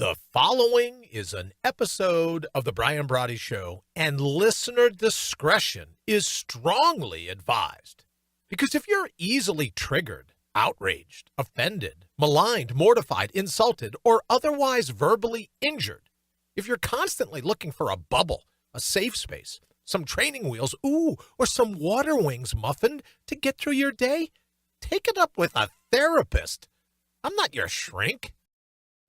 The following is an episode of The Brian Brawdy Show, and listener discretion is strongly advised. Because if you're easily triggered, outraged, offended, maligned, mortified, insulted, or otherwise verbally injured, if you're constantly looking for a bubble, a safe space, some training wheels, or some water wings muffin to get through your day, take it up with a therapist. I'm not your shrink.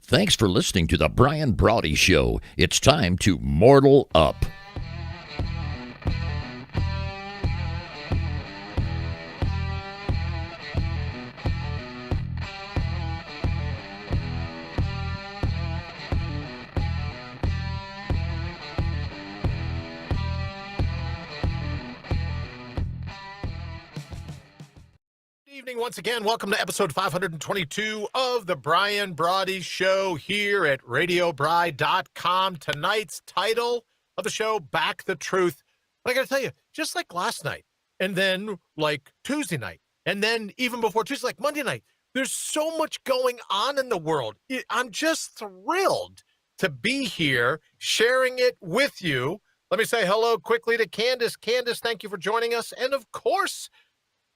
Thanks for listening to The Brian Brawdy Show. It's time to mortal up. Evening once again. Welcome to episode 522 of the Brian Brawdy Show here at RadioBri.com. Tonight's title of the show, Back the Truth. I got to tell you, just like last night, and then like Tuesday night, and then even before Tuesday, like Monday night, there's so much going on in the world. I'm just thrilled to be here sharing it with you. Let me say hello quickly to Candace. Candace, thank you for joining us. And of course,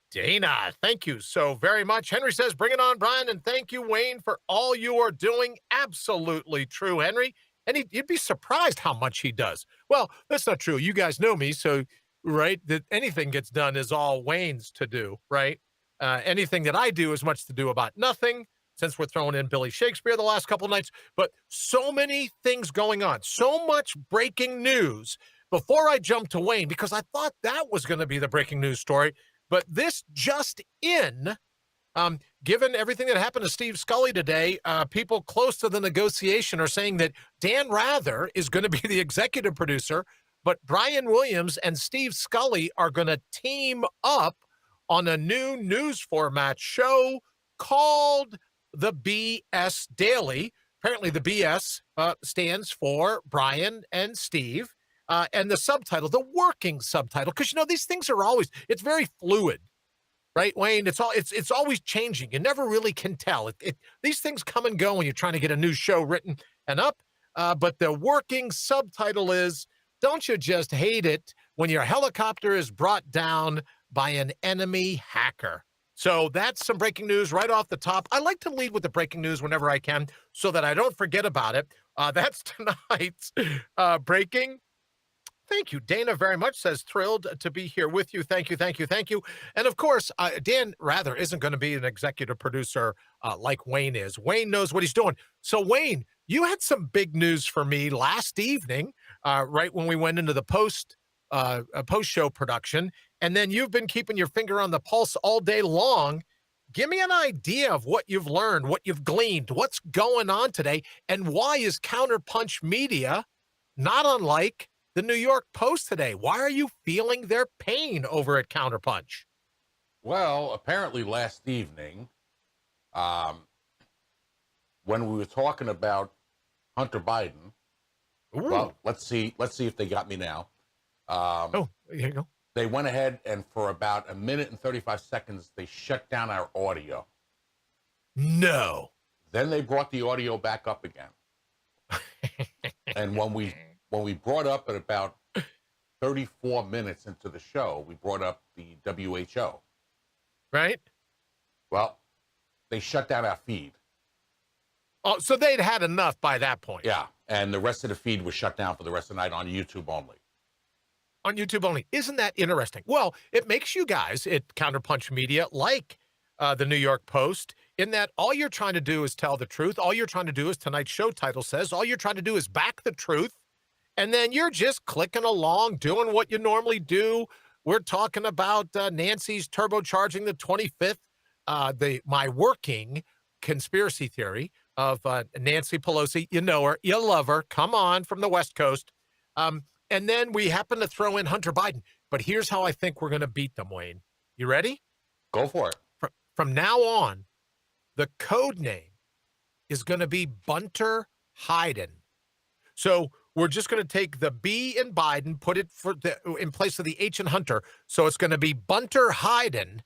Dana, thank you so very much. Henry says, bring it on, Brian, and thank you, Wayne, for all you are doing. Absolutely true, Henry. And you'd be surprised how much he does. Well, that's not true. You guys know me, so, right, that anything gets done is all Wayne's to do, right? Anything that I do is much to do about nothing, since we're throwing in Billy Shakespeare the last couple nights. But so many things going on, so much breaking news. Before I jump to Wayne, because I thought that was going to be the breaking news story, but this just in, given everything that happened to Steve Scully today, people close to the negotiation are saying that Dan Rather is going to be the executive producer, but Brian Williams and Steve Scully are going to team up on a new news format show called The BS Daily. Apparently the BS stands for Brian and Steve. And the subtitle, the working subtitle, because, these things are always, it's very fluid, right, Wayne? It's always changing. You never really can tell. These things come and go when you're trying to get a new show written and up. But the working subtitle is, don't you just hate it when your helicopter is brought down by an enemy hacker? So that's some breaking news right off the top. I like to lead with the breaking news whenever I can so that I don't forget about it. That's tonight's breaking. Thank you. Dana very much says, thrilled to be here with you. Thank you, thank you, thank you. And of course, Dan Rather isn't going to be an executive producer like Wayne is. Wayne knows what he's doing. So Wayne, you had some big news for me last evening, right when we went into the post-show production. And then you've been keeping your finger on the pulse all day long. Give me an idea of what you've learned, what you've gleaned, what's going on today, and why is Counterpunch Media not unlike the New York Post today? Why are you feeling their pain over at Counterpunch? Well, apparently last evening, when we were talking about Hunter Biden, well, let's see if they got me now. Here you go. They went ahead and for about a minute and 35 seconds, they shut down our audio. No. Then they brought the audio back up again. And when we brought up at about 34 minutes into the show, we brought up the WHO. Right? Well, they shut down our feed. Oh, so they'd had enough by that point. Yeah, and the rest of the feed was shut down for the rest of the night on YouTube only. On YouTube only. Isn't that interesting? Well, it makes you guys at Counterpunch Media like the New York Post, in that all you're trying to do is tell the truth. All you're trying to do, as tonight's show title says, all you're trying to do is back the truth. And then you're just clicking along, doing what you normally do. We're talking about Nancy's turbocharging the 25th, my working conspiracy theory of Nancy Pelosi. You know her, you love her. Come on, from the West Coast. And then we happen to throw in Hunter Biden. But here's how I think we're going to beat them, Wayne. You ready? Go for it. From now on, the code name is going to be Bunter Hyden. So we're just going to take the B in Biden, put it in place of the H in Hunter. So it's going to be Bunter Hyden.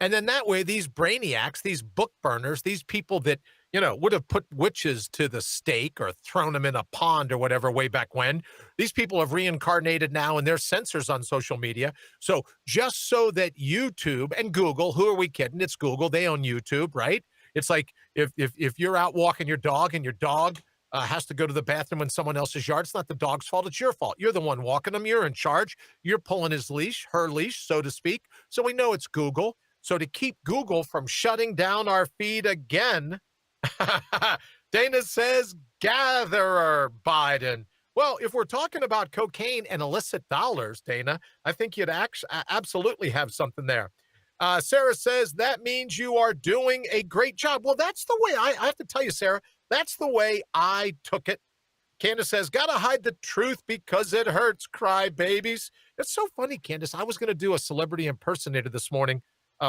And then that way, these brainiacs, these book burners, these people that, would have put witches to the stake or thrown them in a pond or whatever way back when. These people have reincarnated now and they're censors on social media. So just so that YouTube and Google, who are we kidding? It's Google. They own YouTube, right? It's like if you're out walking your dog and your dog has to go to the bathroom in someone else's yard, it's not the dog's fault. It's your fault. You're the one walking him. You're in charge. You're pulling his leash, her leash, so to speak. So we know it's Google. So to keep Google from shutting down our feed again, Dana says, gatherer Biden. Well, if we're talking about cocaine and illicit dollars, Dana, I think you'd absolutely have something there. Sarah says, that means you are doing a great job. Well, that's the way I have to tell you, Sarah, that's the way I took it. Candace says, gotta hide the truth because it hurts, cry babies. It's so funny, Candace. I was going to do a celebrity impersonator this morning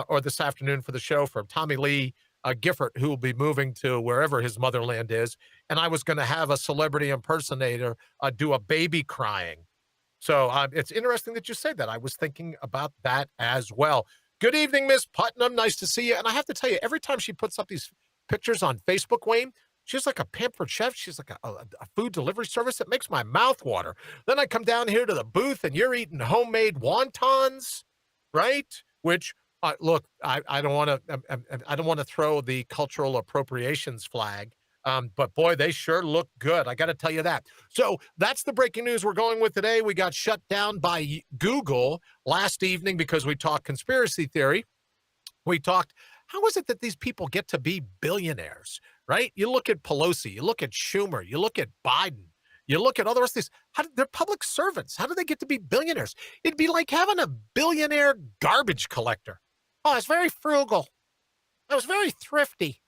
or this afternoon for the show from Tommy Lee Gifford, who will be moving to wherever his motherland is. And I was going to have a celebrity impersonator do a baby crying. So it's interesting that you say that. I was thinking about that as well. Good evening, Miss Putnam. Nice to see you. And I have to tell you, every time she puts up these pictures on Facebook, Wayne, she's like a pampered chef. She's like a food delivery service. It makes my mouth water. Then I come down here to the booth and you're eating homemade wontons, right? Which, look, I don't want to throw the cultural appropriations flag. But boy, they sure look good. I got to tell you that. So that's the breaking news we're going with today. We got shut down by Google last evening because we talked conspiracy theory. We talked, how is it that these people get to be billionaires, right? You look at Pelosi, you look at Schumer, you look at Biden, you look at all the rest of these. They're public servants. How do they get to be billionaires? It'd be like having a billionaire garbage collector. Oh, I was very frugal. I was very thrifty.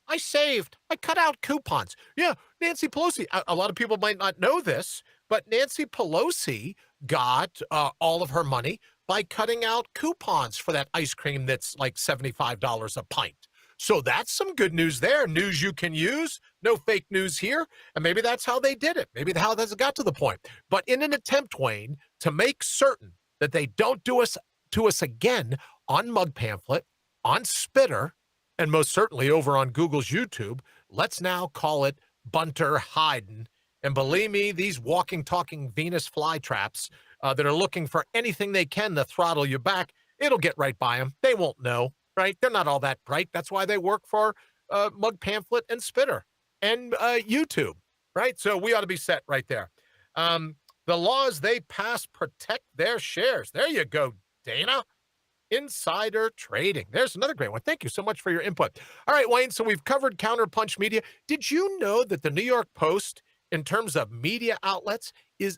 I saved. I cut out coupons. Yeah, Nancy Pelosi. A lot of people might not know this, but Nancy Pelosi got all of her money by cutting out coupons for that ice cream that's like $75 a pint. So that's some good news there. News you can use. No fake news here. And maybe that's how they did it. Maybe how that's got to the point. But in an attempt, Wayne, to make certain that they don't do us to us again on Mug Pamphlet, on Spitter, and most certainly over on Google's YouTube, let's now call it Bunter Hyden. And believe me, these walking, talking Venus flytraps that are looking for anything they can to throttle you back, it'll get right by them. They won't know, right? They're not all that bright. That's why they work for Mug Pamphlet and Spitter and YouTube, right? So we ought to be set right there. The laws they pass protect their shares. There you go, Dana. Insider trading. There's another great one. Thank you so much for your input. All right, Wayne, so we've covered Counterpunch Media. Did you know that the New York Post, in terms of media outlets,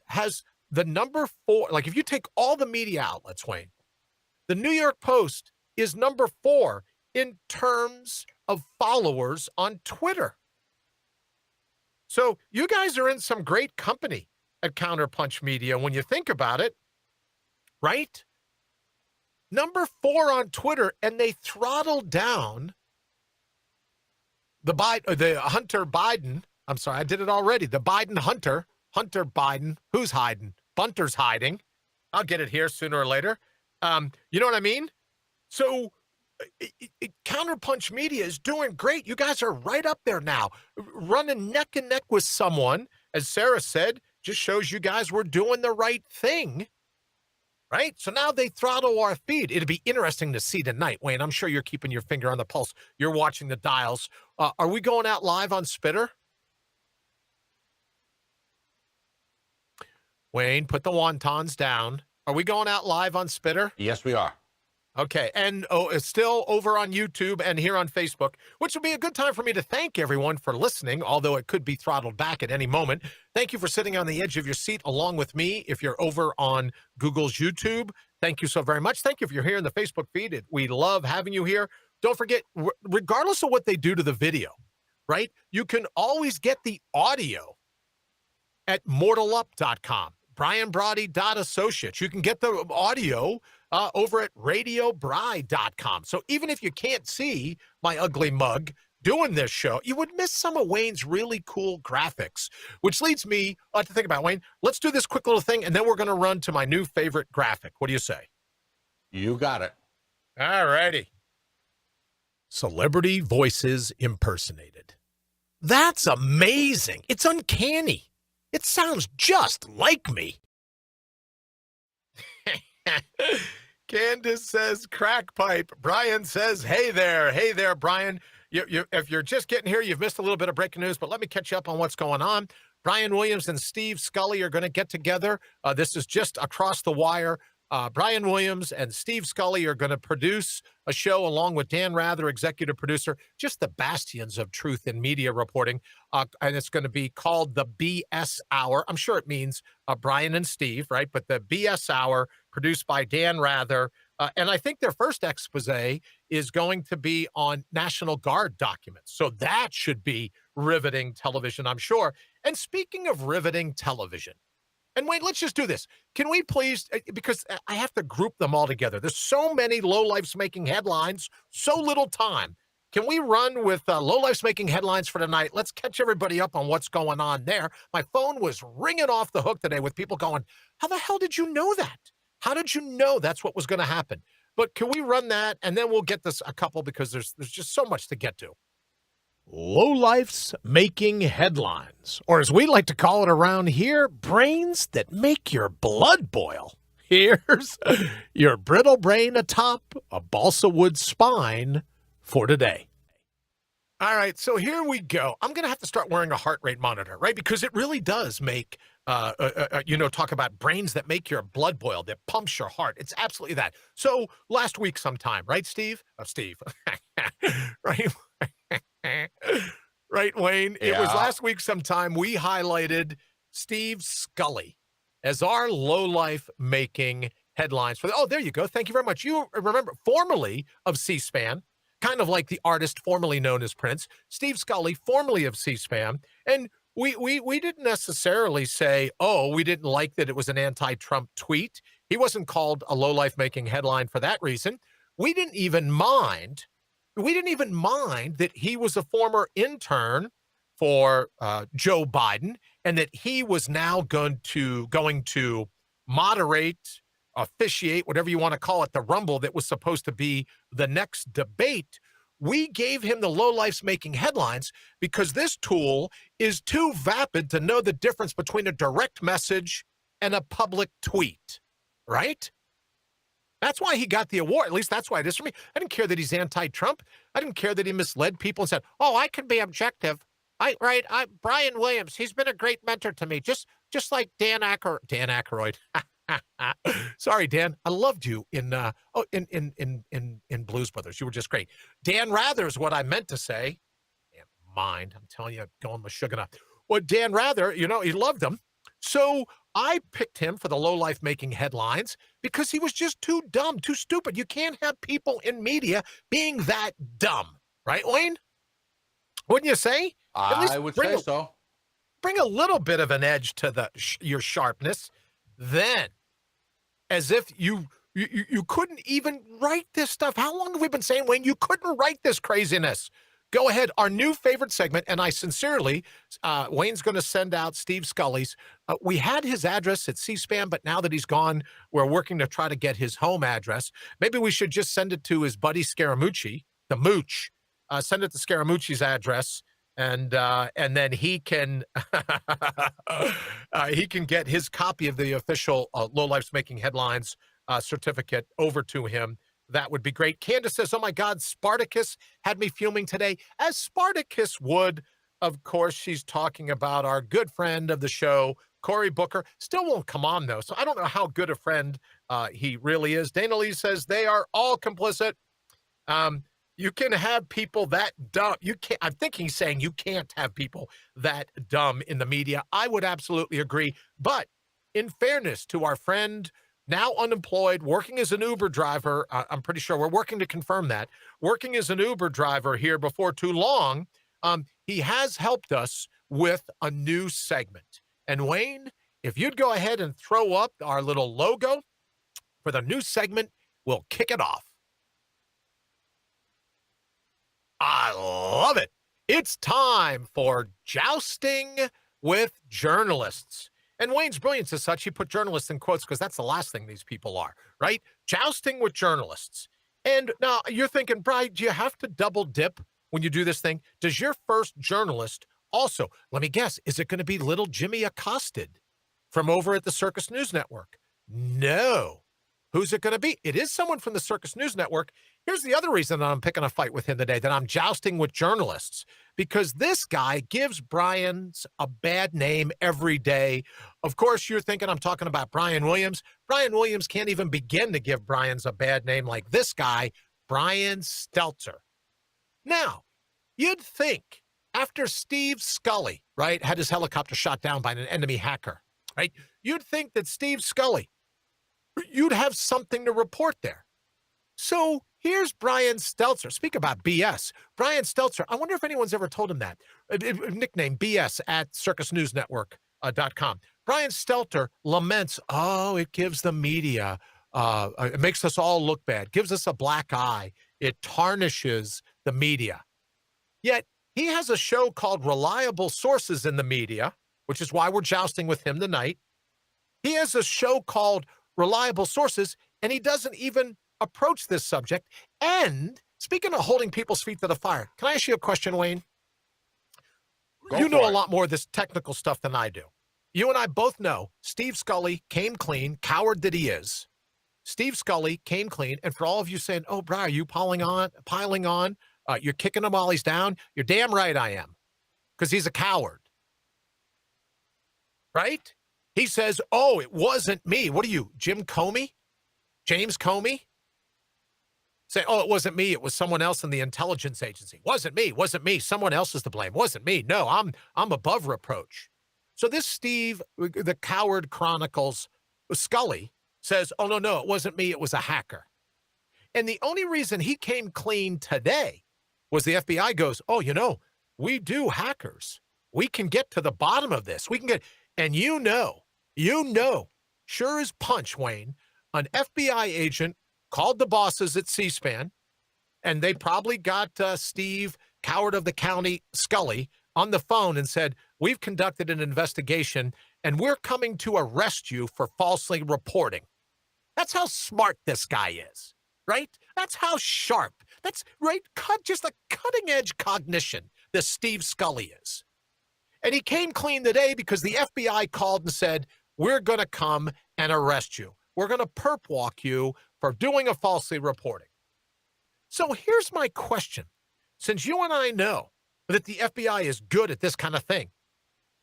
has the number 4? Like, if you take all the media outlets, Wayne, the New York Post is number 4 in terms of followers on Twitter. So you guys are in some great company at Counterpunch Media when you think about it, right? Number 4 on Twitter, and they throttled down the Hunter Biden. I'm sorry, I did it already. The Biden Hunter Biden. Who's hiding? Bunter's hiding. I'll get it here sooner or later. You know what I mean? So Counterpunch Media is doing great. You guys are right up there now, running neck and neck with someone. As Sarah said, just shows you guys were doing the right thing. Right? So now they throttle our feed. It'd be interesting to see tonight, Wayne. I'm sure you're keeping your finger on the pulse. You're watching the dials. Are we going out live on Spitter? Wayne, put the wontons down. Are we going out live on Spitter? Yes, we are. Okay, and it's still over on YouTube and here on Facebook, which will be a good time for me to thank everyone for listening, although it could be throttled back at any moment. Thank you for sitting on the edge of your seat along with me. If you're over on Google's YouTube, thank you so very much. Thank you if you're here in the Facebook feed. We love having you here. Don't forget, regardless of what they do to the video, right, you can always get the audio at mortalup.com. BrianBrody.associates. You can get the audio over at RadioBri.com. So even if you can't see my ugly mug doing this show, you would miss some of Wayne's really cool graphics, which leads me to think about, Wayne, let's do this quick little thing, and then we're going to run to my new favorite graphic. What do you say? You got it. All righty. Celebrity voices impersonated. That's amazing. It's uncanny. It sounds just like me. Candace says crack pipe. Brian says, hey there, Brian. If you're just getting here, you've missed a little bit of breaking news, but let me catch you up on what's going on. Brian Williams and Steve Scully are going to get together. This is just across the wire. Brian Williams and Steve Scully are going to produce a show along with Dan Rather, executive producer, just the bastions of truth in media reporting. And it's going to be called the BS Hour. I'm sure it means Brian and Steve, right? But the BS Hour, produced by Dan Rather. And I think their first expose is going to be on National Guard documents. So that should be riveting television, I'm sure. And speaking of riveting television, and wait, let's just do this. Can we please, because I have to group them all together. There's so many lowlifes making headlines, so little time. Can we run with lowlifes making headlines for tonight? Let's catch everybody up on what's going on there. My phone was ringing off the hook today with people going, how the hell did you know that? How did you know that's what was going to happen? But can we run that? And then we'll get this a couple because there's just so much to get to. Lowlifes making headlines, or as we like to call it around here, brains that make your blood boil. Here's your brittle brain atop a balsa wood spine for today. All right, so here we go. I'm going to have to start wearing a heart rate monitor, right? Because it really does make, talk about brains that make your blood boil, that pumps your heart. It's absolutely that. So last week sometime, right, Steve? Steve. Right? Right, Wayne? Yeah. It was last week sometime we highlighted Steve Scully as our lowlife making headlines for there you go. Thank you very much. You remember, formerly of C-SPAN, kind of like the artist formerly known as Prince, Steve Scully, formerly of C-SPAN. And we didn't necessarily say, we didn't like that it was an anti-Trump tweet. He wasn't called a lowlife making headline for that reason. We didn't even mind that he was a former intern for Joe Biden and that he was now going to moderate, officiate, whatever you want to call it, the rumble that was supposed to be the next debate. We gave him the lowlifes making headlines because this tool is too vapid to know the difference between a direct message and a public tweet, right? That's why he got the award. At least that's why it is for me. I didn't care that he's anti-Trump. I didn't care that he misled people and said, I can be objective. Brian Williams, he's been a great mentor to me. Just like Dan Aykroyd. Sorry, Dan. I loved you in Blues Brothers. You were just great. Dan Rather is what I meant to say. Damn mind. I'm telling you, going with sugar now. Well, Dan Rather, he loved him. So I picked him for the lowlife making headlines because he was just too dumb, too stupid. You can't have people in media being that dumb, right, Wayne? Wouldn't you say? I would say so. Bring a little bit of an edge to your sharpness. Then, as if you couldn't even write this stuff. How long have we been saying, Wayne, you couldn't write this craziness? Go ahead. Our new favorite segment, and I sincerely, Wayne's going to send out Steve Scully's. We had his address at C-SPAN, but now that he's gone, we're working to try to get his home address. Maybe we should just send it to his buddy Scaramucci, the Mooch. Send it to Scaramucci's address, and then he can get his copy of the official Lowlifes Making Headlines certificate over to him. That would be great. Candace says, oh, my God, Spartacus had me fuming today. As Spartacus would, of course, she's talking about our good friend of the show, Cory Booker. Still won't come on, though, so I don't know how good a friend he really is. Dana Lee says they are all complicit. You can have people that dumb. You can't. I'm thinking he's saying you can't have people that dumb in the media. I would absolutely agree. But in fairness to our friend, now unemployed, working as an Uber driver, I'm pretty sure we're working to confirm that, working as an Uber driver here before too long, he has helped us with a new segment. And Wayne, if you'd go ahead and throw up our little logo for the new segment, we'll kick it off. I love it. It's time for Jousting with Journalists. And Wayne's brilliance is such, he put journalists in quotes because that's the last thing these people are, right? Jousting with journalists. And now you're thinking, Bri, do you have to double dip when you do this thing? Does your first journalist Also, let me guess, is it going to be little Jimmy Accosted from over at the Circus News Network? No. Who's it going to be? It is someone from the Circus News Network. Here's the other reason that I'm picking a fight with him today, that I'm jousting with journalists, because this guy gives Brian's a bad name every day. Of course, you're thinking I'm talking about Brian Williams. Brian Williams can't even begin to give Brian's a bad name like this guy, Brian Stelter. Now, you'd think after Steve Scully, right, had his helicopter shot down by an enemy hacker, right, you'd think that Steve Scully, you'd have something to report there. So here's Brian Stelter. Speak about BS. Brian Stelter, I wonder if anyone's ever told him that. Nickname BS at circusnewsnetwork.com. Brian Stelter laments, it gives the media, it makes us all look bad, gives us a black eye. It tarnishes the media. Yet he has a show called Reliable Sources in the Media, which is why we're jousting with him tonight. He has a show called Reliable Sources, and he doesn't even approach this subject. And speaking of holding people's feet to the fire, can I ask you a question, Wayne? You know a lot more of this technical stuff than I do. You and I both know Steve Scully came clean, coward that he is. Steve Scully came clean, and for all of you saying, oh, Brian, are you piling on? You're kicking him while he's down? You're damn right I am, because he's a coward. Right? He says, oh, it wasn't me. What are you, Jim Comey? James Comey? Say, oh, it wasn't me. It was someone else in the intelligence agency. Wasn't me. Someone else is to blame. Wasn't me. No, I'm above reproach. So this Steve, the Coward Chronicles, Scully, says, oh, no, it wasn't me. It was a hacker. And the only reason he came clean today was the FBI goes, oh, we do hackers. We can get to the bottom of this. We can get, and you know, sure as punch, Wayne, an FBI agent called the bosses at C-SPAN, and they probably got Steve, Coward of the County, Scully, on the phone and said, we've conducted an investigation, and we're coming to arrest you for falsely reporting. That's how smart this guy is, right? That's how sharp. That's right. Just a cutting-edge cognition this Steve Scully is. And he came clean today because the FBI called and said, we're going to come and arrest you. We're going to perp walk you for doing a falsely reporting. So here's my question. Since you and I know that the FBI is good at this kind of thing,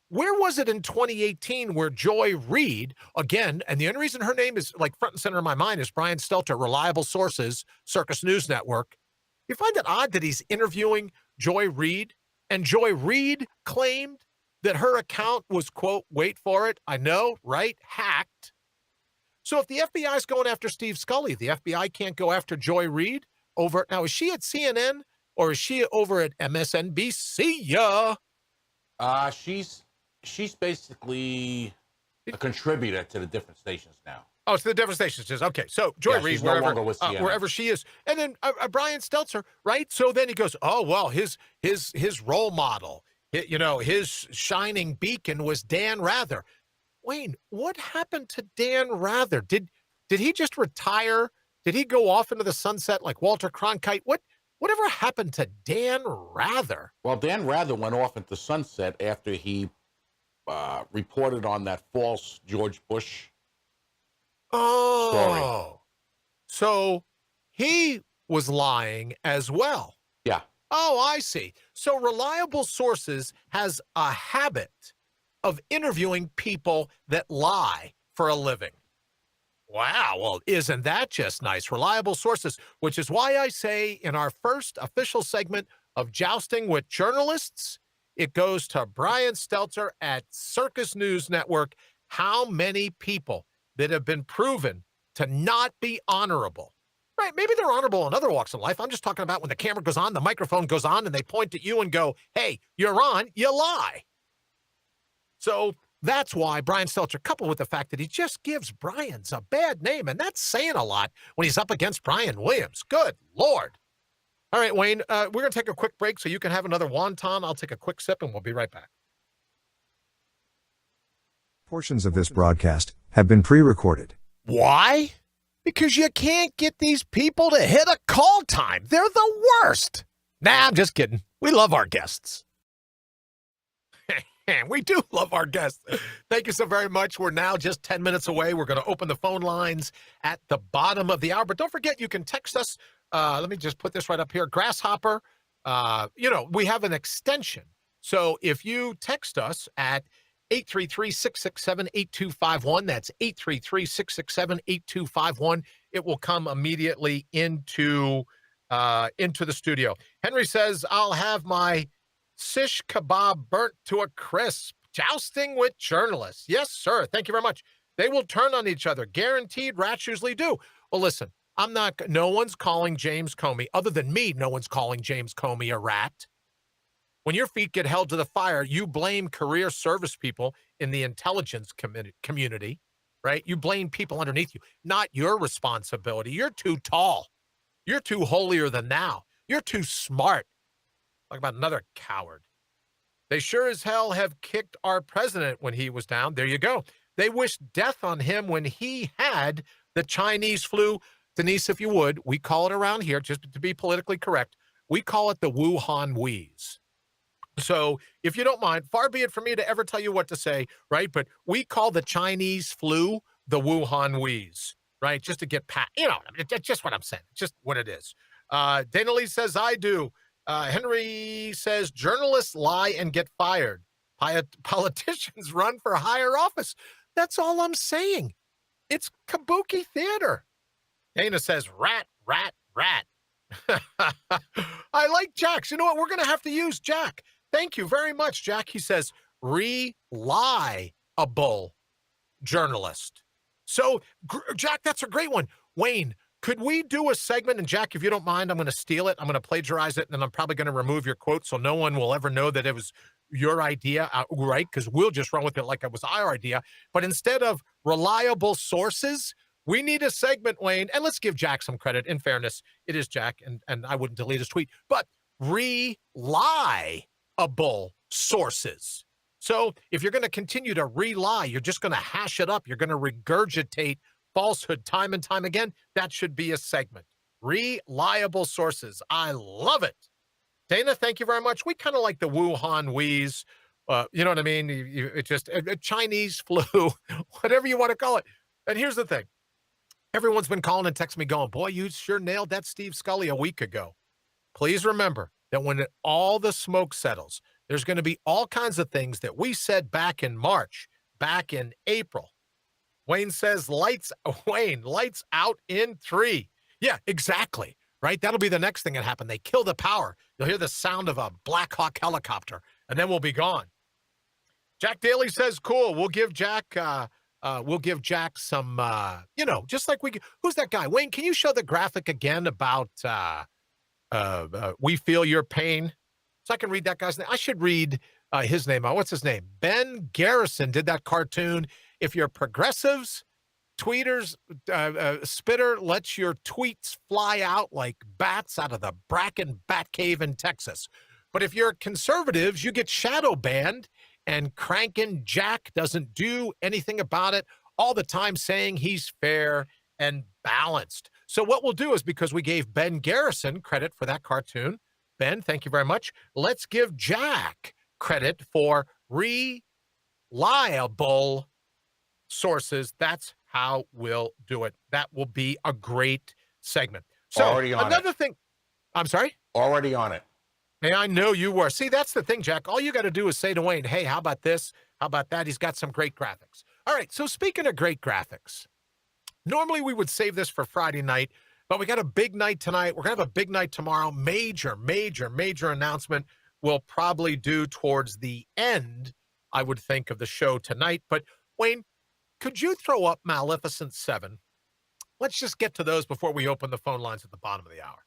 where was it in 2018 where Joy Reid, again, and the only reason her name is like front and center in my mind is Brian Stelter, Reliable Sources, Circus News Network. You find it odd that he's interviewing Joy Reid, and Joy Reid claimed that her account was, quote, wait for it, I know, right, hacked. So if the FBI is going after Steve Scully, the FBI can't go after Joy Reid over, now is she at CNN or is she over at MSNBC? She's basically a contributor to the different stations now. Oh, it's the different stations. Okay, so Joy Reid, wherever she is. And then Brian Stelter, right? So then he goes, oh, well, his role model, his shining beacon was Dan Rather. Wayne, what happened to Dan Rather? Did he just retire? Did he go off into the sunset like Walter Cronkite? Whatever happened to Dan Rather? Well, Dan Rather went off into sunset after he reported on that false George Bush story. So he was lying as well. Yeah. Oh, I see. So Reliable Sources has a habit of interviewing people that lie for a living. Wow, well, isn't that just nice? Reliable Sources, which is why I say in our first official segment of Jousting with Journalists, it goes to Brian Stelter at Circus News Network. How many people that have been proven to not be honorable? Right, maybe they're honorable in other walks of life. I'm just talking about when the camera goes on, the microphone goes on, and they point at you and go, hey, you're on, you lie. So that's why Brian Stelter, coupled with the fact that he just gives Brian's a bad name, and that's saying a lot when he's up against Brian Williams. Good Lord. All right, Wayne, we're going to take a quick break so you can have another wonton. I'll take a quick sip, and we'll be right back. Portions of this broadcast have been pre-recorded. Why? Because you can't get these people to hit a call time. They're the worst. Nah, I'm just kidding. We love our guests. We do love our guests. Thank you so very much. We're now just 10 minutes away. We're going to open the phone lines at the bottom of the hour. But don't forget, you can text us. Let me just put this right up here. Grasshopper, we have an extension. So if you text us at 833-667-8251, that's 833-667-8251, it will come immediately into the studio. Henry says, I'll have my shish kebab burnt to a crisp, jousting with journalists. Yes, sir. Thank you very much. They will turn on each other. Guaranteed. Rats usually do. Well, listen, no one's calling James Comey, other than me, no one's calling James Comey a rat. When your feet get held to the fire, you blame career service people in the intelligence community, right? You blame people underneath you, not your responsibility. You're too tall. You're too holier than thou. You're too smart. Talk about another coward. They sure as hell have kicked our president when he was down. There you go. They wished death on him when he had the Chinese flu. Denise, if you would, we call it around here, just to be politically correct, we call it the Wuhan wheeze. So if you don't mind, far be it for me to ever tell you what to say, right? But we call the Chinese flu the Wuhan wheeze, right? Just to get past, it's just what I'm saying. Just what it is. Dana Lee says, I do. Henry says, journalists lie and get fired. Politicians run for higher office. That's all I'm saying. It's kabuki theater. Dana says, rat, rat, rat. I like Jack's. You know what? We're going to have to use Jack. Thank you very much, Jack. He says, reliable journalist. So, Jack, that's a great one. Wayne, could we do a segment? And Jack, if you don't mind, I'm going to steal it. I'm going to plagiarize it, and then I'm probably going to remove your quote so no one will ever know that it was your idea, right? Because we'll just run with it like it was our idea. But instead of reliable sources, we need a segment, Wayne. And let's give Jack some credit. In fairness, it is Jack, and I wouldn't delete his tweet. But reliable sources. So if you're going to continue to rely, you're just going to hash it up. You're going to regurgitate falsehood time and time again. That should be a segment. Reliable sources. I love it. Dana, thank you very much. We kind of like the Wuhan wheeze. You know what I mean? It just a Chinese flu, whatever you want to call it. And here's the thing. Everyone's been calling and texting me going, boy, you sure nailed that Steve Scully a week ago. Please remember that when all the smoke settles, there's going to be all kinds of things that we said back in March, back in April. Wayne says, lights out in 3. Yeah, exactly. Right? That'll be the next thing that happened. They kill the power. You'll hear the sound of a Black Hawk helicopter, and then we'll be gone. Jack Daly says, cool. We'll give Jack some, just like who's that guy? Wayne, can you show the graphic again about We Feel Your Pain? So I can read that guy's name. I should read his name. What's his name? Ben Garrison did that cartoon. If you're progressives, tweeters, Spitter lets your tweets fly out like bats out of the Bracken Bat Cave in Texas. But if you're conservatives, you get shadow banned, and Crankin' Jack doesn't do anything about it, all the time saying he's fair and balanced. So what we'll do is, because we gave Ben Garrison credit for that cartoon, Ben, thank you very much. Let's give Jack credit for reliable sources. That's how we'll do it. That will be a great segment. So Already on another it. thing. I'm sorry? Already on it. Hey, I know you were. See, that's the thing, Jack. All you got to do is say to Wayne, hey, how about this? How about that? He's got some great graphics. All right, so speaking of great graphics, normally we would save this for Friday night, but we got a big night tonight. We're going to have a big night tomorrow. Major announcement we'll probably do towards the end, I would think, of the show tonight. But, Wayne, could you throw up Maleficent 7? Let's just get to those before we open the phone lines at the bottom of the hour.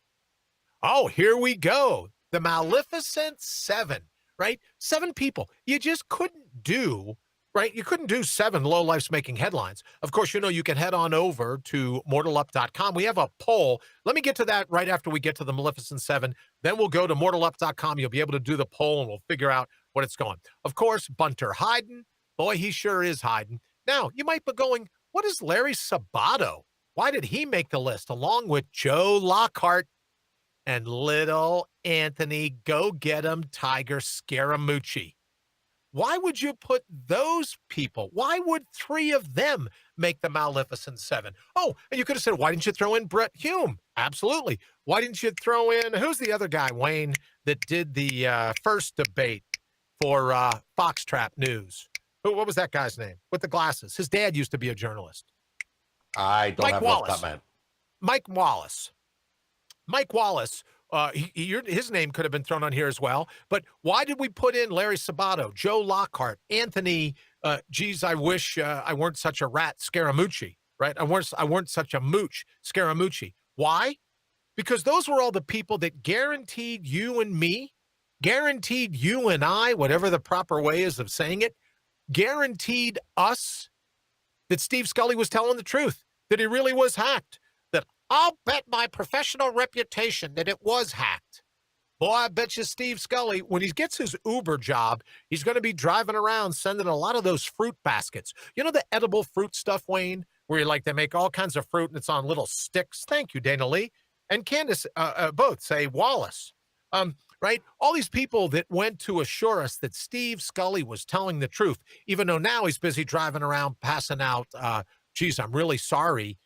Oh, here we go. The Maleficent 7, right? 7 people. You just couldn't do, right? You couldn't do 7 lowlifes making headlines. Of course, you can head on over to mortalup.com. We have a poll. Let me get to that right after we get to the Maleficent 7. Then we'll go to mortalup.com. You'll be able to do the poll, and we'll figure out what it's going. Of course, Bunter hiding. Boy, he sure is hiding. Now, you might be going, what is Larry Sabato? Why did he make the list along with Joe Lockhart and little Anthony Go Get 'em Tiger Scaramucci? Why would you put those people? Why would three of them make the Maleficent Seven? Oh, and you could have said, why didn't you throw in Brett Hume? Absolutely. Why didn't you throw in, who's the other guy, Wayne, that did the first debate for Foxtrot News? What was that guy's name with the glasses? His dad used to be a journalist. I don't Mike have Wallace. enough comment. Mike Wallace. Mike Wallace. His name could have been thrown on here as well. But why did we put in Larry Sabato, Joe Lockhart, Anthony? Geez, I wish I weren't such a rat, Scaramucci, right? I weren't such a mooch, Scaramucci. Why? Because those were all the people that guaranteed you and me, guaranteed you and I, whatever the proper way is of saying it, guaranteed us that Steve Scully was telling the truth, that he really was hacked, that I'll bet my professional reputation that it was hacked. Boy, I bet you Steve Scully, when he gets his Uber job, he's going to be driving around sending a lot of those fruit baskets. You know the edible fruit stuff, Wayne, where you like they make all kinds of fruit and it's on little sticks? Thank you, Dana Lee. And Candace both say Wallace. Right? All these people that went to assure us that Steve Scully was telling the truth, even though now he's busy driving around passing out, geez, I'm really sorry,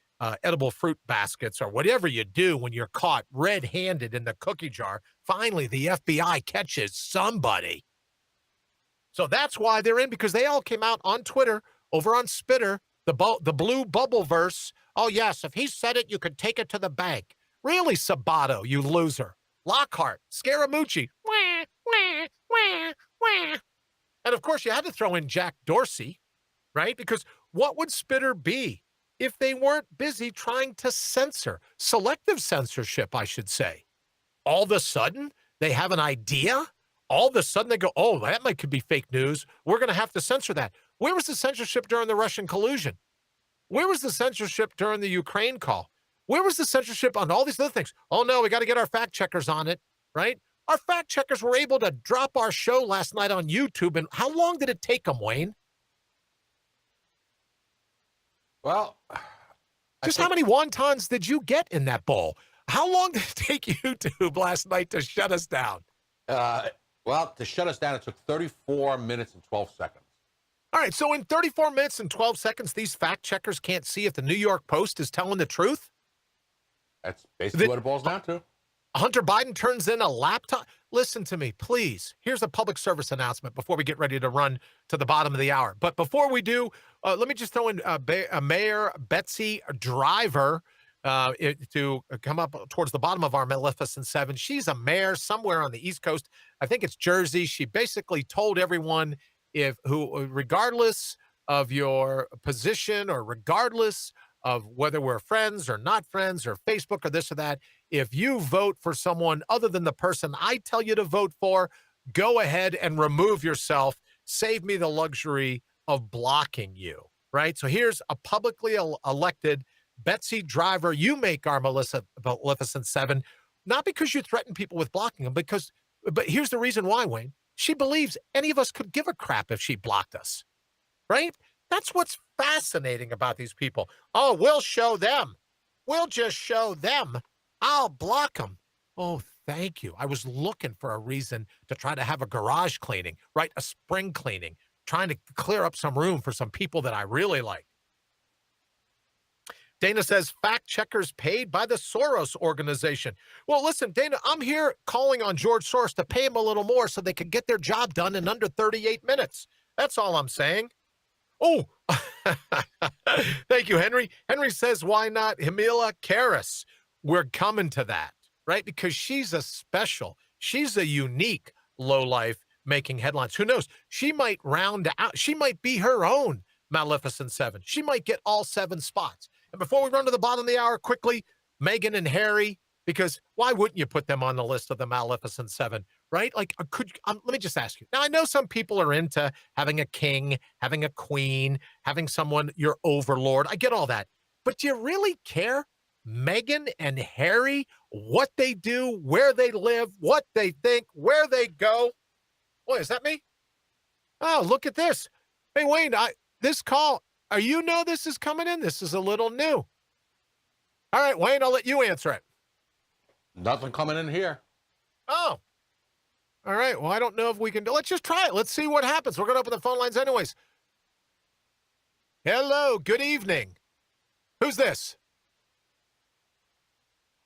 edible fruit baskets or whatever you do when you're caught red-handed in the cookie jar. Finally, the FBI catches somebody. So that's why they're in, because they all came out on Twitter, over on Spitter, the blue bubble verse. Oh, yes, if he said it, you could take it to the bank. Really, Sabato, you loser. Lockhart, Scaramucci, wah, wah, wah, wah. And of course, you had to throw in Jack Dorsey, right? Because what would Spitter be if they weren't busy trying to censor? Selective censorship, I should say. All of a sudden, they have an idea. All of a sudden, they go, oh, could be fake news. We're going to have to censor that. Where was the censorship during the Russian collusion? Where was the censorship during the Ukraine call? Where was the censorship on all these other things? Oh, no, we got to get our fact checkers on it, right? Our fact checkers were able to drop our show last night on YouTube. And how long did it take them, Wayne? Well, just how many wontons did you get in that bowl? How long did it take YouTube last night to shut us down? Well, to shut us down, it took 34 minutes and 12 seconds. All right, so in 34 minutes and 12 seconds, these fact checkers can't see if the New York Post is telling the truth? That's basically what it boils down to. Hunter Biden turns in a laptop. Listen to me, please. Here's a public service announcement before we get ready to run to the bottom of the hour. But before we do, let me just throw in Mayor Betsy Driver to come up towards the bottom of our Maleficent Seven. She's a mayor somewhere on the East Coast. I think it's Jersey. She basically told everyone regardless of your position or regardless of whether we're friends or not friends or Facebook or this or that, if you vote for someone other than the person I tell you to vote for, go ahead and remove yourself. Save me the luxury of blocking you, right? So here's a publicly elected Betsy Driver. You make our Maleficent Seven, not because you threaten people with blocking them, but here's the reason why, Wayne. She believes any of us could give a crap if she blocked us, right? That's what's fascinating about these people. Oh, we'll show them. We'll just show them. I'll block them. Oh, thank you. I was looking for a reason to try to have a garage cleaning, right? A spring cleaning, trying to clear up some room for some people that I really like. Dana says, fact checkers paid by the Soros organization. Well, listen, Dana, I'm here calling on George Soros to pay him a little more so they could get their job done in under 38 minutes. That's all I'm saying. Oh, thank you, Henry. Henry says, why not Jamila Karis? We're coming to that, right? Because she's she's a unique lowlife making headlines. Who knows? She might round out. She might be her own Maleficent Seven. She might get all 7 spots. And before we run to the bottom of the hour, quickly, Meghan and Harry, because why wouldn't you put them on the list of the Maleficent Seven, right? Like, let me just ask you. Now, I know some people are into having a king, having a queen, having someone, your overlord. I get all that. But do you really care, Meghan and Harry, what they do, where they live, what they think, where they go? Boy, is that me? Oh, look at this. Hey, Wayne, this call, you know this is coming in? This is a little new. All right, Wayne, I'll let you answer it. Nothing coming in here. Oh. All right. Well, I don't know if we can do. Let's just try it. Let's see what happens. We're going to open the phone lines anyways. Hello. Good evening. Who's this?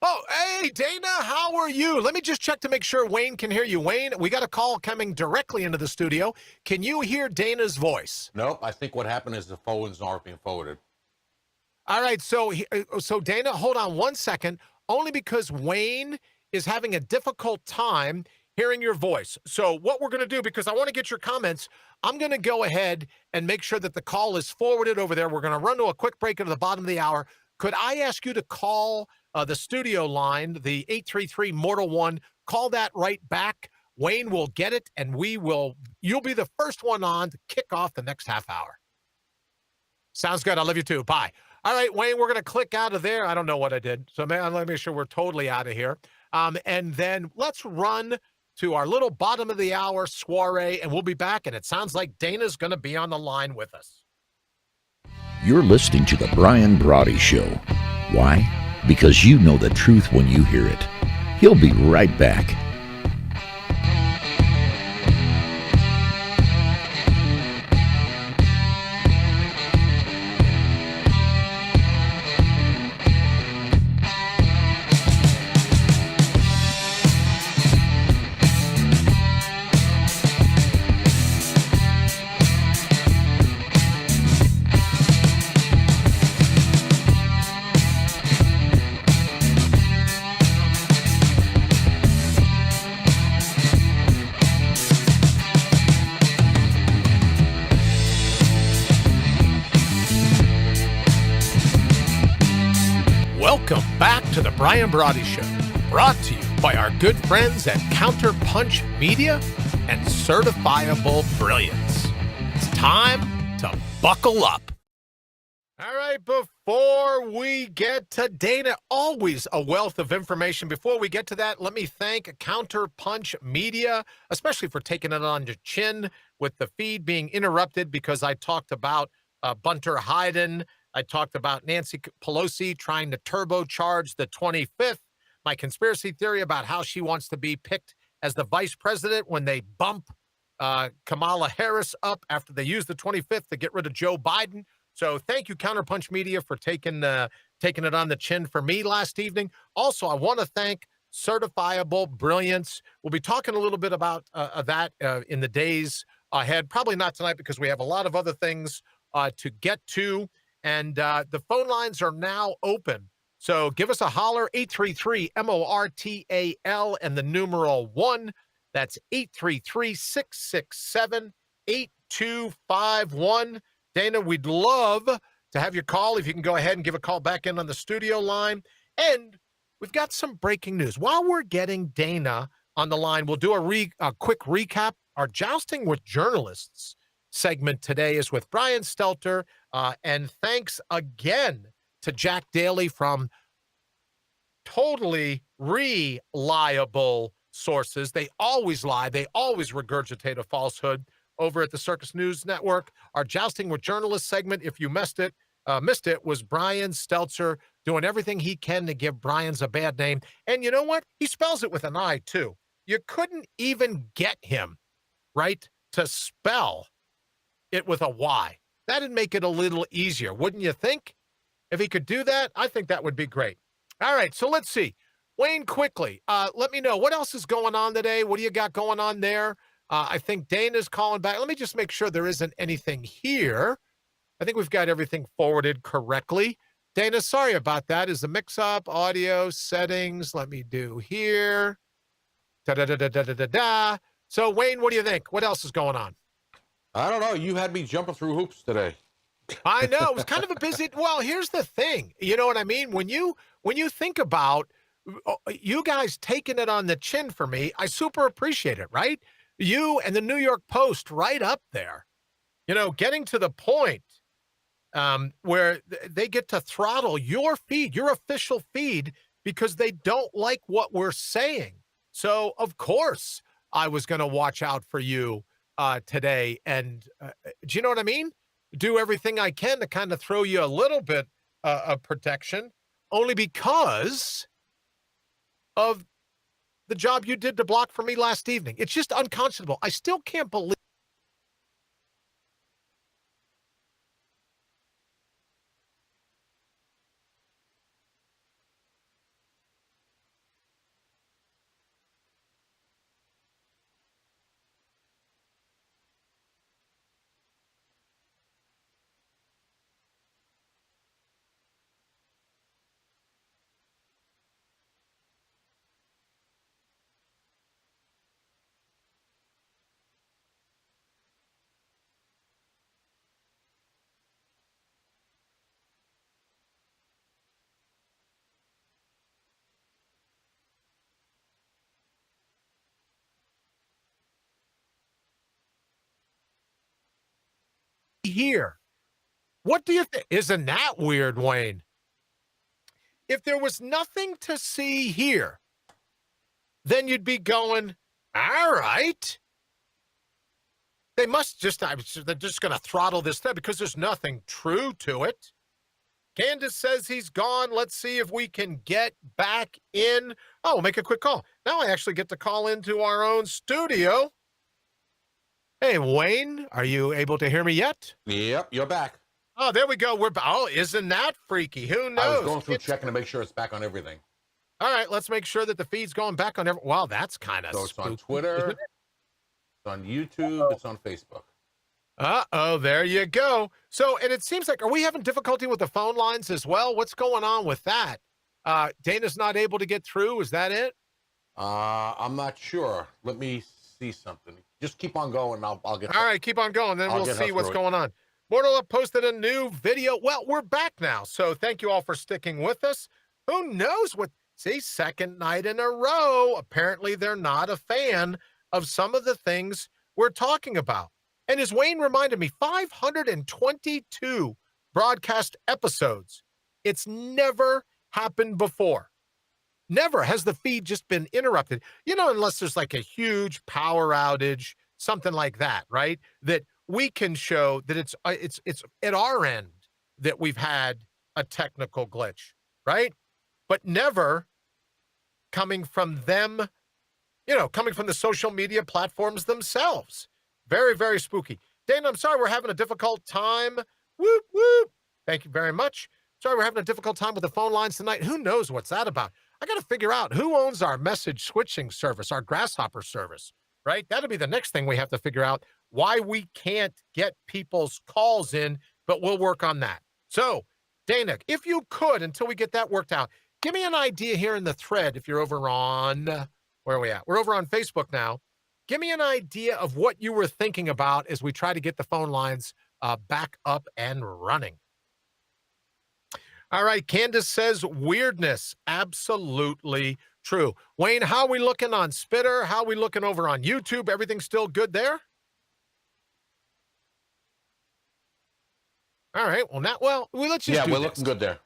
Oh, hey, Dana. How are you? Let me just check to make sure Wayne can hear you. Wayne, we got a call coming directly into the studio. Can you hear Dana's voice? Nope. I think what happened is the phones aren't being forwarded. All right. So Dana, hold on one second. Only because Wayne is having a difficult time hearing your voice. So what we're going to do, because I want to get your comments, I'm going to go ahead and make sure that the call is forwarded over there. We're going to run to a quick break at the bottom of the hour. Could I ask you to call the studio line, the 833-MORTAL-1? Call that right back. Wayne will get it, and you'll be the first one on to kick off the next half hour. Sounds good. I love you too. Bye. All right, Wayne, we're going to click out of there. I don't know what I did. So let me make sure we're totally out of here. And then let's run to our little bottom of the hour soiree, and we'll be back. And it sounds like Dana's going to be on the line with us. You're listening to The Brian Brawdy Show. Why? Because you know the truth when you hear it. He'll be right back. Welcome back to the Brian Brawdy Show, brought to you by our good friends at Counterpunch Media and Certifiable Brilliance. It's time to buckle up. All right, before we get to Dana, always a wealth of information. Before we get to that, let me thank Counterpunch Media, especially for taking it on your chin with the feed being interrupted because I talked about Bunter Hyden. I talked about Nancy Pelosi trying to turbocharge the 25th, my conspiracy theory about how she wants to be picked as the vice president when they bump Kamala Harris up after they use the 25th to get rid of Joe Biden. So thank you, Counterpunch Media, for taking it on the chin for me last evening. Also, I want to thank Certifiable Brilliance. We'll be talking a little bit about that in the days ahead. Probably not tonight because we have a lot of other things to get to. And the phone lines are now open. So give us a holler, 833-MORTAL and the numeral 1. That's 833-667-8251. Dana, we'd love to have your call. If you can go ahead and give a call back in on the studio line. And we've got some breaking news. While we're getting Dana on the line, we'll do a quick recap. Our Jousting with Journalists segment today is with Brian Stelter. And thanks again to Jack Daly from totally reliable sources. They always lie. They always regurgitate a falsehood over at the Circus News Network. Our Jousting with Journalists segment, if you missed it, was Brian Stelter doing everything he can to give Brian's a bad name. And you know what? He spells it with an I, too. You couldn't even get him, right, to spell it with a Y. That'd make it a little easier, wouldn't you think? If he could do that, I think that would be great. All right, so let's see. Wayne, quickly, let me know. What else is going on today? What do you got going on there? I think Dana's calling back. Let me just make sure there isn't anything here. I think we've got everything forwarded correctly. Dana, sorry about that. Is the mix-up, audio, settings? Let me do here. Da-da-da-da-da-da-da. So, Wayne, what do you think? What else is going on? I don't know. You had me jumping through hoops today. I know. It was kind of a busy. Well, here's the thing. You know what I mean? When you think about you guys taking it on the chin for me, I super appreciate it, right? You and the New York Post right up there, you know, getting to the point where they get to throttle your feed, your official feed, because they don't like what we're saying. So, of course, I was going to watch out for you today. And do you know what I mean? Do everything I can to kind of throw you a little bit of protection, only because of the job you did to block for me last evening. It's just unconscionable. I still can't believe. Here. What do you think? Isn't that weird, Wayne? If there was nothing to see here, then you'd be going, all right. They must just, they're just going to throttle this thing because there's nothing true to it. Candace says he's gone. Let's see if we can get back in. Oh, we'll make a quick call. Now I actually get to call into our own studio. Hey, Wayne, are you able to hear me yet? Yep, you're back. Oh, there we go. Oh, isn't that freaky? Who knows? I was going through checking to make sure it's back on everything. All right, let's make sure that the feed's going back on every. Wow, that's kind of. So it's on Twitter, it's on YouTube, it's on Facebook. Uh-oh, there you go. So, and it seems like, are we having difficulty with the phone lines as well? What's going on with that? Dana's not able to get through. Is that it? I'm not sure. Let me see something. Just keep on going. I'll get. All right, keep on going. Then we'll see what's going on. Mortal posted a new video. Well, we're back now. So thank you all for sticking with us. Who knows what? See, second night in a row. Apparently, they're not a fan of some of the things we're talking about. And as Wayne reminded me, 522 broadcast episodes. It's never happened before. Never has the feed just been interrupted, unless there's like a huge power outage, something like that, right? That we can show that it's at our end that we've had a technical glitch, right? But never coming from them, coming from the social media platforms themselves. Very, very spooky. Dana, I'm sorry we're having a difficult time. Whoop, whoop. Thank you very much. Sorry we're having a difficult time with the phone lines tonight. Who knows what's that about? I got to figure out who owns our message switching service, our Grasshopper service, right? That'll be the next thing we have to figure out, why we can't get people's calls in, but we'll work on that. So, Dana, if you could, until we get that worked out, give me an idea here in the thread. If you're over on, where are we at? We're over on Facebook now. Give me an idea of what you were thinking about as we try to get the phone lines back up and running. All right, Candace says weirdness. Absolutely true. Wayne, how are we looking on Spitter? How are we looking over on YouTube? Everything still good there? All right. Well, let's just do we're this. looking good there.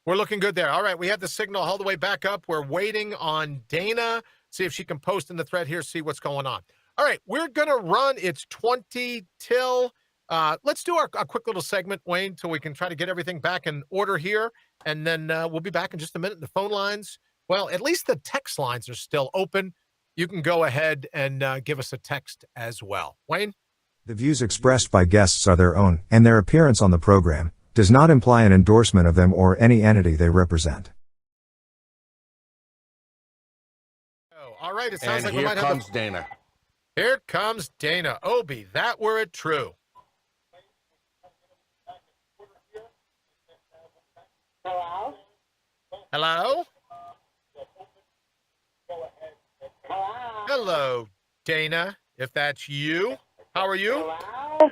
We're looking good there. All right, we have the signal all the way back up. We're waiting on Dana. See if she can post in the thread here, see what's going on. All right, we're going to run. It's 20 till. Let's do a quick little segment, Wayne, so we can try to get everything back in order here. And then we'll be back in just a minute. The phone lines, well, at least the text lines are still open. You can go ahead and give us a text as well. Wayne? The views expressed by guests are their own, and their appearance on the program does not imply an endorsement of them or any entity they represent. All right, it sounds like we here might comes have Dana. Here comes Dana. Obi, that were it true. Hello? Hello? Hello? Hello, Dana, if that's you. How are you? Hello?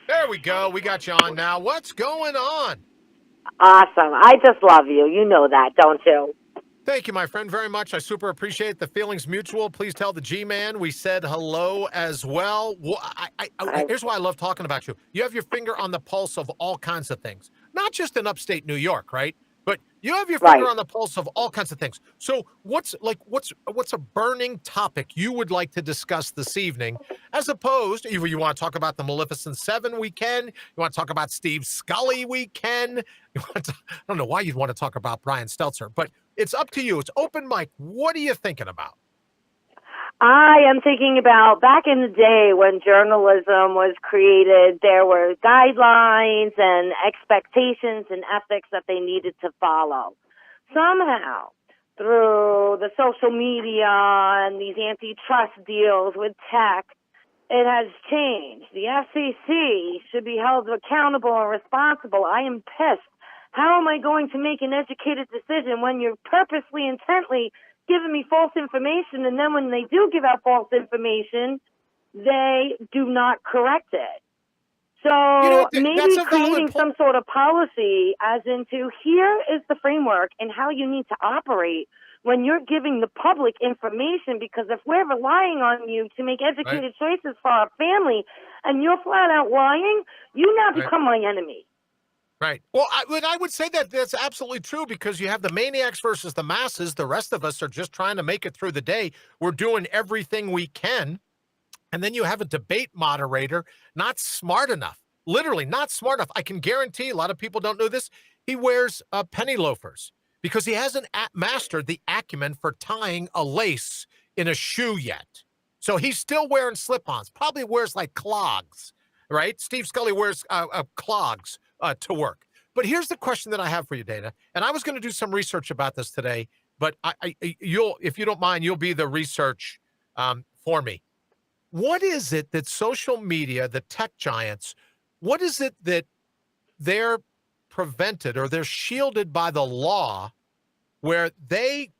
There we go. We got you on now. What's going on? Awesome. I just love you. You know that, don't you? Thank you, my friend, very much. I super appreciate the feelings mutual. Please tell the G-Man we said hello as well. Here's why I love talking about you. You have your finger on the pulse of all kinds of things, not just in upstate New York, right? But You have your Right. finger on the pulse of all kinds of things. So what's a burning topic you would like to discuss this evening, as opposed to, you want to talk about the Maleficent 7 weekend, you want to talk about Steve Scully weekend, I don't know why you'd want to talk about Brian Stelter, but it's up to you. It's open mic. What are you thinking about? I am thinking about back in the day when journalism was created, there were guidelines and expectations and ethics that they needed to follow. Somehow, through the social media and these antitrust deals with tech, it has changed. The FCC should be held accountable and responsible. I am pissed. How am I going to make an educated decision when you're purposely, intently giving me false information, and then when they do give out false information, they do not correct it? So maybe creating some sort of policy as into here is the framework and how you need to operate when you're giving the public information, because if we're relying on you to make educated choices for our family and you're flat out lying, you now become my enemy. Right. Well, I would say that that's absolutely true, because you have the maniacs versus the masses. The rest of us are just trying to make it through the day. We're doing everything we can. And then you have a debate moderator, not smart enough, literally not smart enough. I can guarantee a lot of people don't know this. He wears penny loafers because he hasn't mastered the acumen for tying a lace in a shoe yet. So he's still wearing slip-ons, probably wears like clogs, right? Steve Scully wears clogs to work. But here's the question that I have for you, Dana. And I was going to do some research about this today, but you'll, if you don't mind, you'll be the research for me. What is it that social media, the tech giants, what is it that they're prevented or they're shielded by the law where they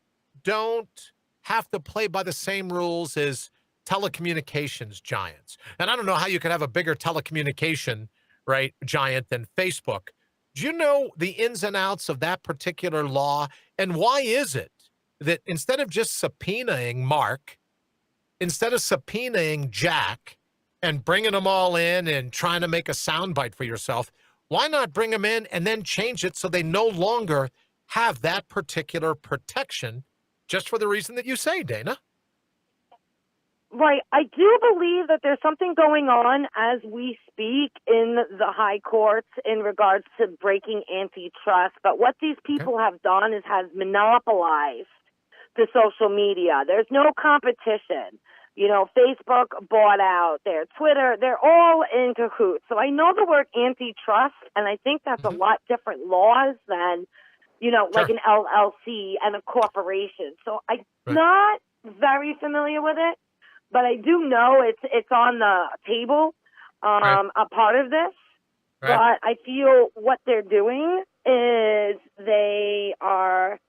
don't have to play by the same rules as telecommunications giants? And I don't know how you could have a bigger telecommunication giant than Facebook. Do you know the ins and outs of that particular law? And why is it that instead of just subpoenaing Mark, instead of subpoenaing Jack and bringing them all in and trying to make a soundbite for yourself, why not bring them in and then change it so they no longer have that particular protection, just for the reason that you say, Dana? Right. I do believe that there's something going on as we speak in the high courts in regards to breaking antitrust. But what these people have done is has monopolized the social media. There's no competition. You know, Facebook bought out their Twitter. They're all in cahoots. So I know the word antitrust, and I think that's a lot different laws than, you know, like an LLC and a corporation. So I'm not very familiar with it, but I do know it's on the table, a part of this. But I feel what they're doing is they are,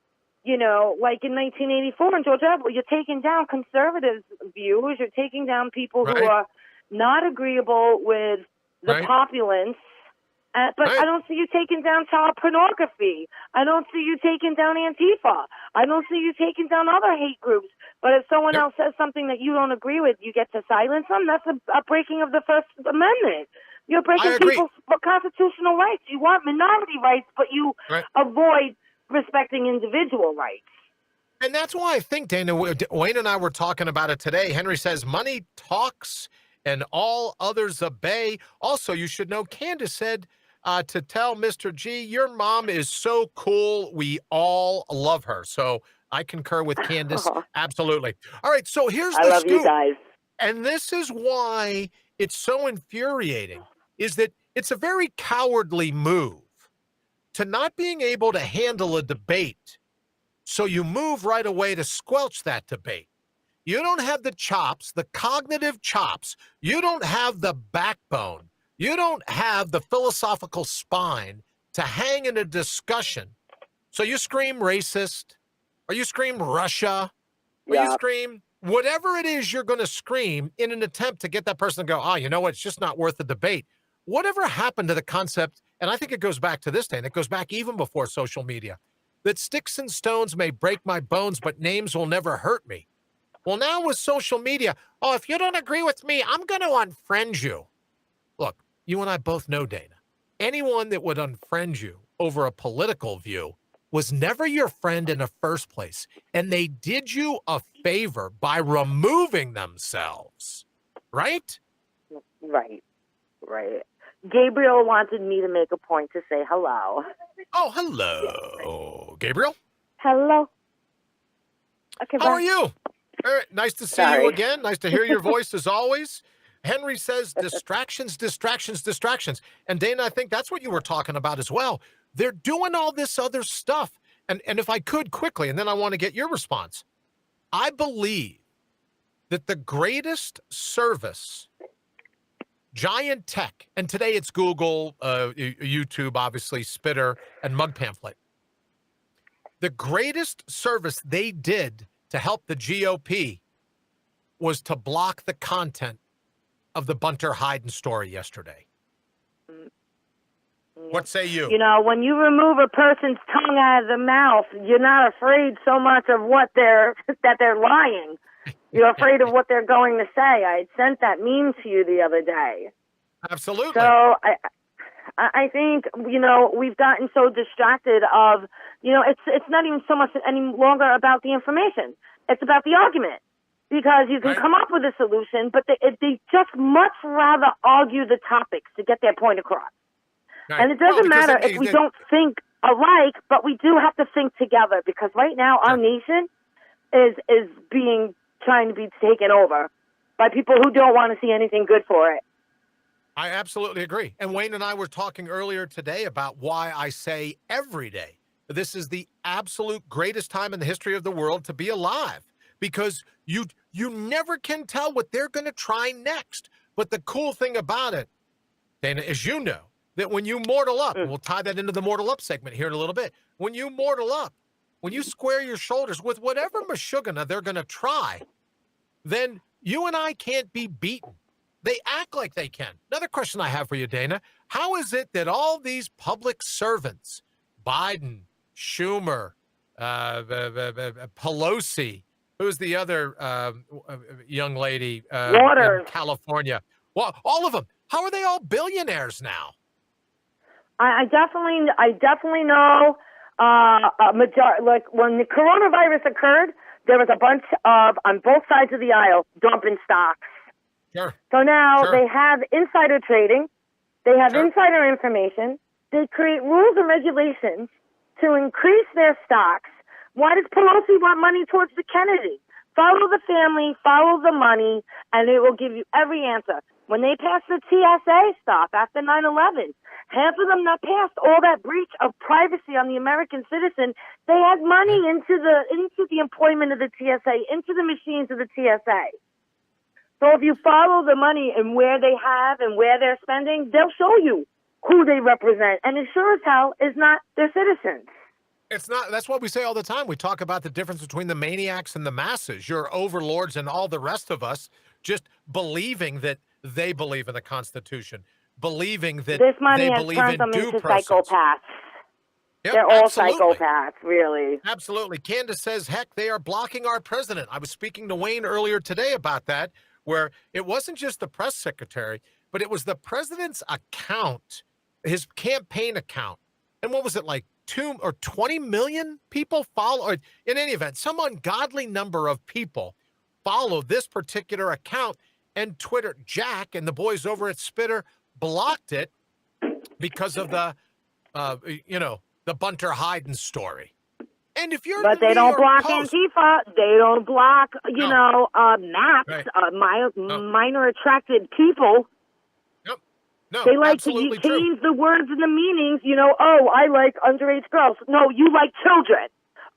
you know, like in 1984 in George Orwell, you're taking down conservatives' views. You're taking down people who are not agreeable with the populace. But I don't see you taking down child pornography. I don't see you taking down Antifa. I don't see you taking down other hate groups. But if someone else says something that you don't agree with, you get to silence them. That's a breaking of the First Amendment. You're breaking people's constitutional rights. You want minority rights, but you avoid respecting individual rights. And that's why I think, Dana, Wayne and I were talking about it today. Henry says money talks and all others obey. Also, you should know, Candace said to tell Mr. G, your mom is so cool. We all love her. So I concur with Candace. Absolutely. All right. So here's the love scoop. You guys. And this is why it's so infuriating, is that it's a very cowardly move to not being able to handle a debate. So you move right away to squelch that debate. You don't have the chops, the cognitive chops. You don't have the backbone. You don't have the philosophical spine to hang in a discussion. So you scream racist, or you scream Russia, or you scream whatever it is you're going to scream in an attempt to get that person to go, you know what, it's just not worth the debate. Whatever happened to the concept, and I think it goes back to this day, and it goes back even before social media, that sticks and stones may break my bones, but names will never hurt me. Well, now with social media, if you don't agree with me, I'm going to unfriend you. Look, you and I both know, Dana, anyone that would unfriend you over a political view was never your friend in the first place, and they did you a favor by removing themselves, right? Right. Gabriel wanted me to make a point to say hello. Oh, hello, Gabriel. Hello. Okay, How bye. are you? All right, nice to see you again. Nice to hear your voice as always. Henry says distractions. And Dana, I think that's what you were talking about as well. They're doing all this other stuff. And if I could quickly, and then I want to get your response. I believe that the greatest service, giant tech, and today it's Google, YouTube, obviously, Spitter, and Mug Pamphlet. The greatest service they did to help the GOP was to block the content of the Bunter Hyden story yesterday. What say you? You know, when you remove a person's tongue out of the mouth, you're not afraid so much of what that they're lying. You're afraid of what they're going to say. I sent that meme to you the other day. Absolutely. So I think, you know, we've gotten so distracted of, you know, it's not even so much any longer about the information. It's about the argument. Because you can come up with a solution, but they just much rather argue the topics to get their point across. Right. And it doesn't matter if we don't think alike, but we do have to think together, because right now our nation is trying to be taken over by people who don't want to see anything good for it. I absolutely agree. And Wayne and I were talking earlier today about why I say every day this is the absolute greatest time in the history of the world to be alive, because you never can tell what they're going to try next. But the cool thing about it, Dana, is, you know, that when you mortal up, and we'll tie that into the mortal up segment here in a little bit, when you mortal up, when you square your shoulders with whatever mashugana they're going to try, then you and I can't be beaten. They act like they can. Another question I have for you, Dana, how is it that all these public servants, Biden, Schumer, Pelosi, who's the other young lady in California, well, all of them, how are they all billionaires now? I definitely know like when the coronavirus occurred, there was a bunch of, on both sides of the aisle, dumping stocks. Sure. So now they have insider trading, they have insider information, they create rules and regulations to increase their stocks. Why does Pelosi want money towards the Kennedy? Follow the family, follow the money, and it will give you every answer. When they passed the TSA stuff after 9/11, half of them that passed all that breach of privacy on the American citizen, they had money into the employment of the TSA, into the machines of the TSA. So if you follow the money and where they have and where they're spending, they'll show you who they represent. And it sure as hell is not their citizens. It's not. That's what we say all the time. We talk about the difference between the maniacs and the masses, your overlords and all the rest of us, just believing that they believe in the Constitution, believing that this money they has believe turned in them due into process. Psychopaths. Yep, they're all absolutely. psychopaths, really. Absolutely. Candace says, heck, they are blocking our president. I was speaking to Wayne earlier today about that, where it wasn't just the press secretary, but it was the president's account, his campaign account. And what was it, like 2 or 20 million people follow? Or in any event, some ungodly number of people follow this particular account, and Twitter, Jack and the boys over at Spitter blocked it because of the, the Bunter Hyden story. And if you're, but they don't block Antifa. They don't block, MAPS, minor attracted people. No, they like to change the words and the meanings. I like underage girls. No, you like children.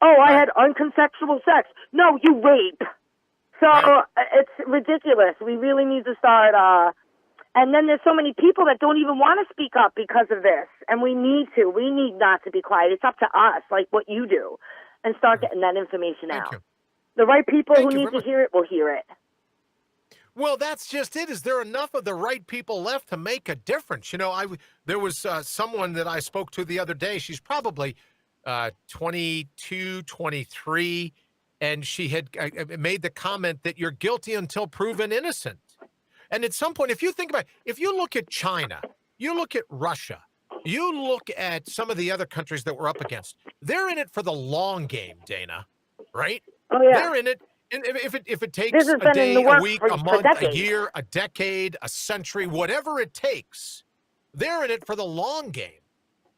Oh, I had unconsensual sex. No, you rape. So it's ridiculous. We really need to start. And then there's so many people that don't even want to speak up because of this. And we need to. We need not to be quiet. It's up to us, like what you do, and start getting that information out. You. The right people who need to hear it will hear it. Well, that's just it. Is there enough of the right people left to make a difference? There was someone that I spoke to the other day. She's probably 22, 23, and she had made the comment that you're guilty until proven innocent. And at some point, if you think about it, if you look at China, you look at Russia, You look at some of the other countries that we're up against. They're in it for the long game, Dana, right? Oh yeah. They're in it. And if it takes This has a been in the day, a works week, for a month, a decades. year, a decade, a century, whatever it takes, they're in it for the long game.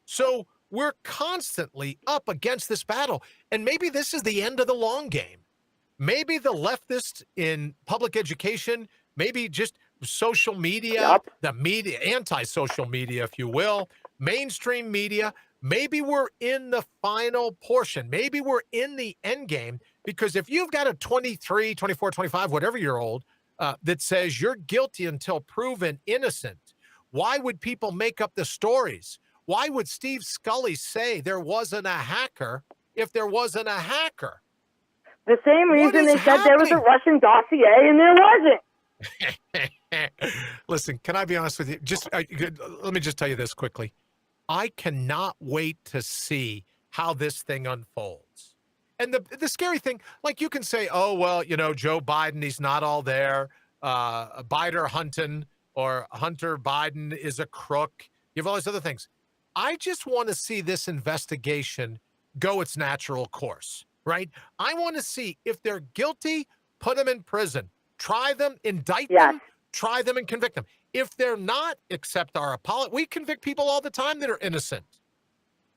So we're constantly up against this battle. And maybe this is the end of the long game. Maybe the leftists in public education, maybe just social media, the media, anti-social media, if you will, mainstream media, maybe we're in the final portion. Maybe we're in the end game, because if you've got a 23, 24, 25, whatever year old that says you're guilty until proven innocent, why would people make up the stories? Why would Steve Scully say there wasn't a hacker if there wasn't a hacker? The same reason they said there was a Russian dossier and there wasn't. Listen, can I be honest with you? Just let me just tell you this quickly. I cannot wait to see how this thing unfolds. And the scary thing, like you can say, oh, well, you know, Joe Biden, he's not all there. Hunter Biden is a crook. You have all these other things. I just want to see this investigation go its natural course, right? I want to see if they're guilty, put them in prison, try them, indict them, try them and convict them. If they're not, accept our apology. We convict people all the time that are innocent.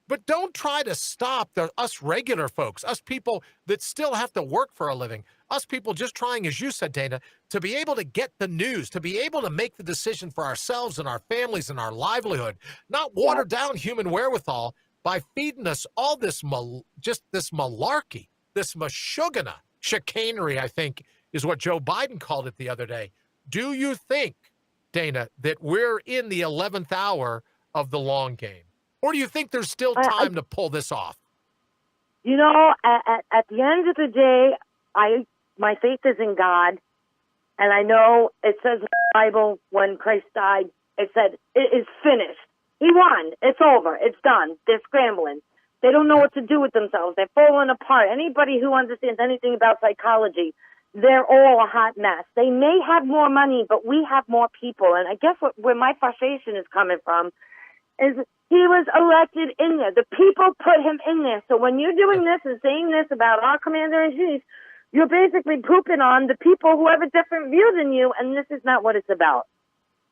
But don't try to stop us regular folks, us people that still have to work for a living, us people just trying, as you said, Dana, to be able to get the news, to be able to make the decision for ourselves and our families and our livelihood, not water down human wherewithal by feeding us all this just this malarkey, this mashugana, chicanery, I think is what Joe Biden called it the other day. Do you think, Dana, that we're in the 11th hour of the long game? Or do you think there's still time to pull this off? You know, at the end of the day, my faith is in God. And I know it says in the Bible when Christ died, it said, it is finished. He won. It's over. It's done. They're scrambling. They don't know what to do with themselves. They're falling apart. Anybody who understands anything about psychology, they're all a hot mess. They may have more money, but we have more people. And I guess where my frustration is coming from is he was elected in there. The people put him in there. So when you're doing this and saying this about our commander-in-chief, you're basically pooping on the people who have a different view than you, and this is not what it's about.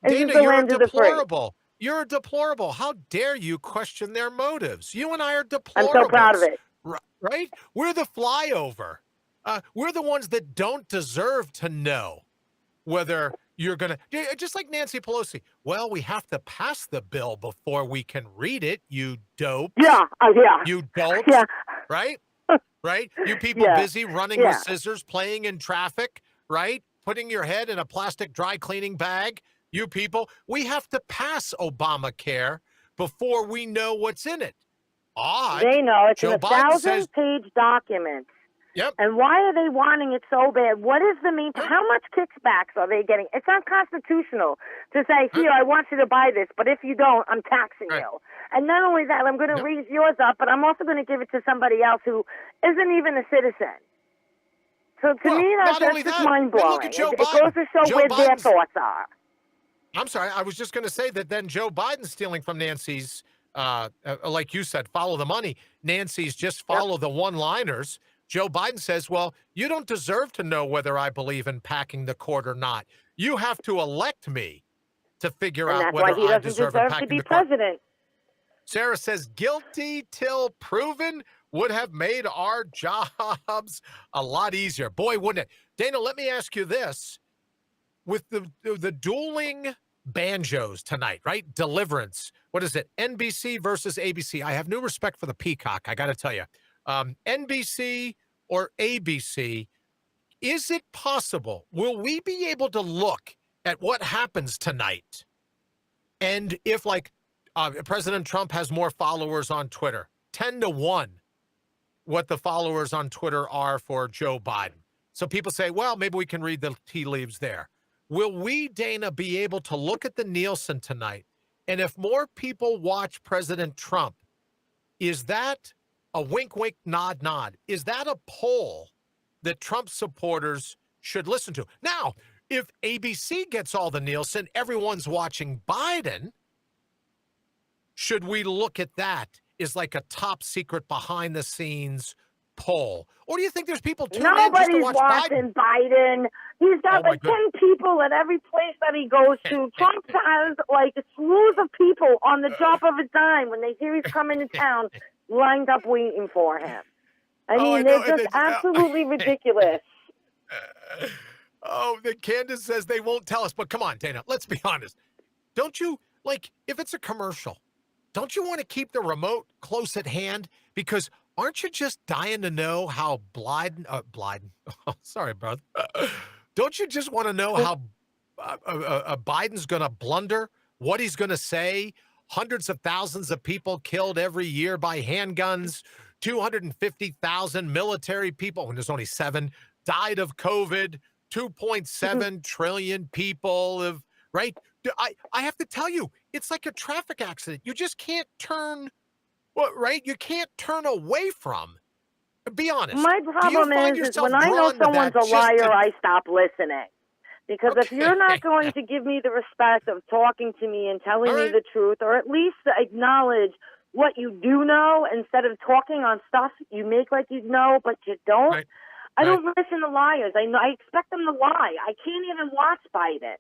Dana, you're deplorable. You're deplorable. How dare you question their motives? You and I are deplorable. I'm so proud of it. Right? We're the flyover. We're the ones that don't deserve to know whether you're going to, just like Nancy Pelosi. Well, we have to pass the bill before we can read it, you dope. Yeah. You dope. Yeah. Right? Right? You people busy running with scissors, playing in traffic, right? Putting your head in a plastic dry cleaning bag. You people, we have to pass Obamacare before we know what's in it. Odd. They know. It's Joe in a Biden 1,000-page document. Yep. And why are they wanting it so bad? What is the mean? How much kickbacks are they getting? It's unconstitutional to say, here, I want you to buy this, but if you don't, I'm taxing you. And not only that, I'm going to raise yours up, but I'm also going to give it to somebody else who isn't even a citizen. So to me, that's just mind-blowing. Look at Joe It Biden. goes to show where their thoughts are. I'm sorry. I was just going to say that then Joe Biden's stealing from Nancy's, like you said, follow the money. Nancy's just follow the one-liners. Joe Biden says, well, you don't deserve to know whether I believe in packing the court or not. You have to elect me to figure out whether I deserve in packing the court. President. Sarah says, guilty till proven would have made our jobs a lot easier. Boy, wouldn't it? Dana, let me ask you this. With the dueling banjos tonight, right? Deliverance. What is it? NBC versus ABC. I have new respect for the Peacock, I got to tell you. NBC or ABC, is it possible? Will we be able to look at what happens tonight? And if, like, President Trump has more followers on Twitter, 10-1, what the followers on Twitter are for Joe Biden. So people say, well, maybe we can read the tea leaves there. Will we, Dana, be able to look at the Nielsen tonight? And if more people watch President Trump, is that a wink, wink, nod, nod? Is that a poll that Trump supporters should listen to? Now, if ABC gets all the Nielsen, everyone's watching Biden. should we look at that as like a top secret behind the scenes poll? Or do you think there's people tuning in just to Nobody's watch watching Biden. He's got Oh, my like 10 people at every place that he goes to. Trump has like slews of people on the drop of a dime when they hear he's coming to town lined up waiting for him. I mean, know, they're and just absolutely ridiculous. Oh, then Candace says they won't tell us. But come on, Dana, let's be honest. Don't you, like, if it's a commercial, don't you want to keep the remote close at hand? Because aren't you just dying to know how Biden, oh, sorry, brother. Don't you just want to know how Biden's going to blunder, what he's going to say? Hundreds of thousands of people killed every year by handguns, 250,000 military people, when there's only 7, died of COVID, 2.7 trillion people have, right? I have to tell you, it's like a traffic accident. You just can't turn, right? You can't turn away from. Be honest. My problem is when I know someone's a liar, I stop listening. Because if you're not going to give me the respect of talking to me and telling me the truth, or at least acknowledge what you do know instead of talking on stuff you make like you know, but you don't, I don't listen to liars. I expect them to lie. I can't even watch Biden.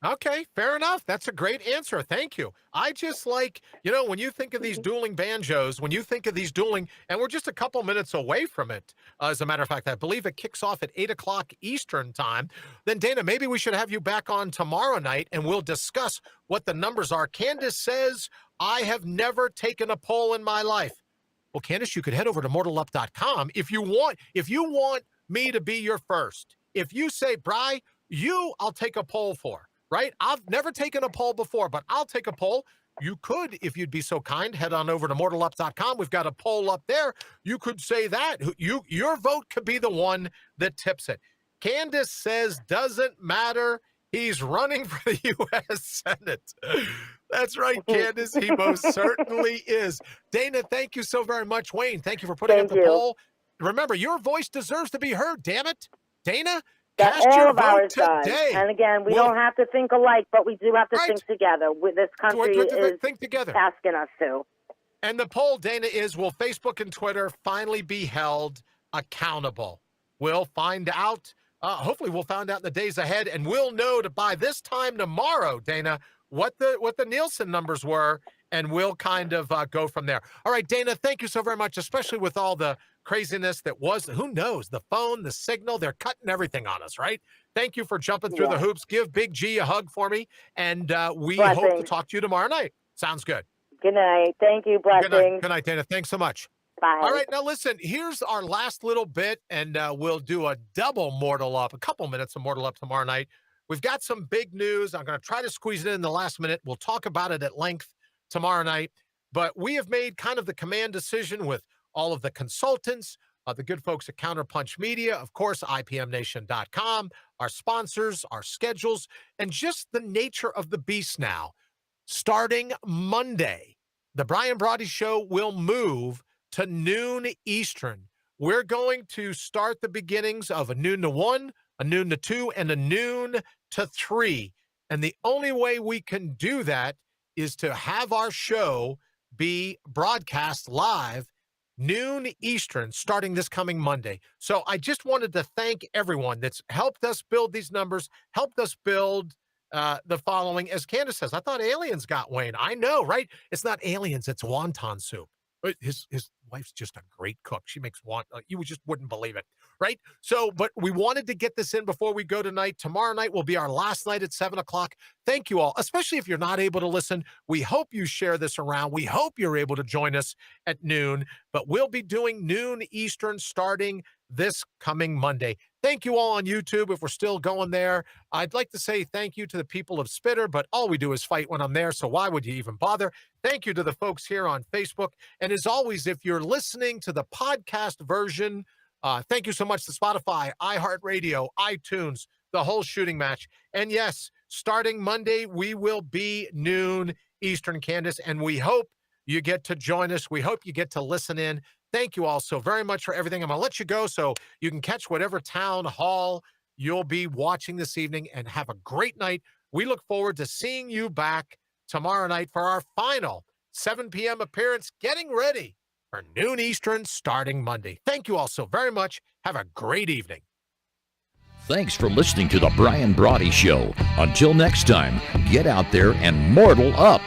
Okay, fair enough. That's a great answer. Thank you. I just like, when you think of these dueling banjos, when you think of these dueling, and we're just a couple minutes away from it. As a matter of fact, I believe it kicks off at 8 o'clock Eastern time. Then, Dana, maybe we should have you back on tomorrow night and we'll discuss what the numbers are. Candace says, I have never taken a poll in my life. Well, Candace, you could head over to mortalup.com if you want me to be your first. If you say, Bri, I'll take a poll for. Right? I've never taken a poll before, but I'll take a poll. You could, if you'd be so kind, head on over to mortalup.com. We've got a poll up there. You could say that. Your vote could be the one that tips it. Candace says, doesn't matter. He's running for the U.S. Senate. That's right, Candace. He most certainly is. Dana, thank you so very much. Wayne, thank you for putting up the poll. Remember, your voice deserves to be heard, damn it. Dana, That all of ours does. And again, we don't have to think alike, but we do have to think together. This country is asking us to. And the poll, Dana, is, will Facebook and Twitter finally be held accountable? We'll find out. Hopefully we'll find out in the days ahead, and we'll know by this time tomorrow, Dana, what the Nielsen numbers were, and we'll kind of go from there. All right, Dana, thank you so very much, especially with all the craziness that was, who knows, the phone, the signal, they're cutting everything on us, right? Thank you for jumping through the hoops. Give Big G a hug for me, and we hope to talk to you tomorrow night. Sounds good. Good night. Thank you. Blessings. Good night, Dana. Thanks so much. Bye. All right, now listen, here's our last little bit, and we'll do a double Mortal Up, a couple minutes of Mortal Up tomorrow night. We've got some big news. I'm going to try to squeeze it in the last minute. We'll talk about it at length tomorrow night, but we have made kind of the command decision with all of the consultants, the good folks at Counterpunch Media, of course, IPMNation.com, our sponsors, our schedules, and just the nature of the beast now. Starting Monday, the Brian Brawdy Show will move to noon Eastern. We're going to start the beginnings of a noon to 1, a noon to 2, and a noon to 3. And the only way we can do that is to have our show be broadcast live noon Eastern, starting this coming Monday. So I just wanted to thank everyone that's helped us build these numbers, helped us build the following. As Candace says, I thought aliens got Wayne. I know, right? It's not aliens, it's wonton soup. His wife's just a great cook. She makes you just wouldn't believe it, right? So, but we wanted to get this in before we go tonight. Tomorrow night will be our last night at 7 o'clock. Thank you all, especially if you're not able to listen. We hope you share this around. We hope you're able to join us at noon, but we'll be doing noon Eastern starting this coming Monday. Thank you all on YouTube if we're still going there. I'd like to say thank you to the people of Spitter, but all we do is fight when I'm there, so why would you even bother? Thank you to the folks here on Facebook. And as always, if you're listening to the podcast version, thank you so much to Spotify, iHeartRadio, iTunes, the whole shooting match. And yes, starting Monday, we will be noon Eastern, Candace, and we hope you get to join us. We hope you get to listen in. Thank you all so very much for everything. I'm going to let you go so you can catch whatever town hall you'll be watching this evening, and have a great night. We look forward to seeing you back tomorrow night for our final 7 p.m. appearance, getting ready for noon Eastern starting Monday. Thank you all so very much. Have a great evening. Thanks for listening to The Brian Brawdy Show. Until next time, get out there and mortal up.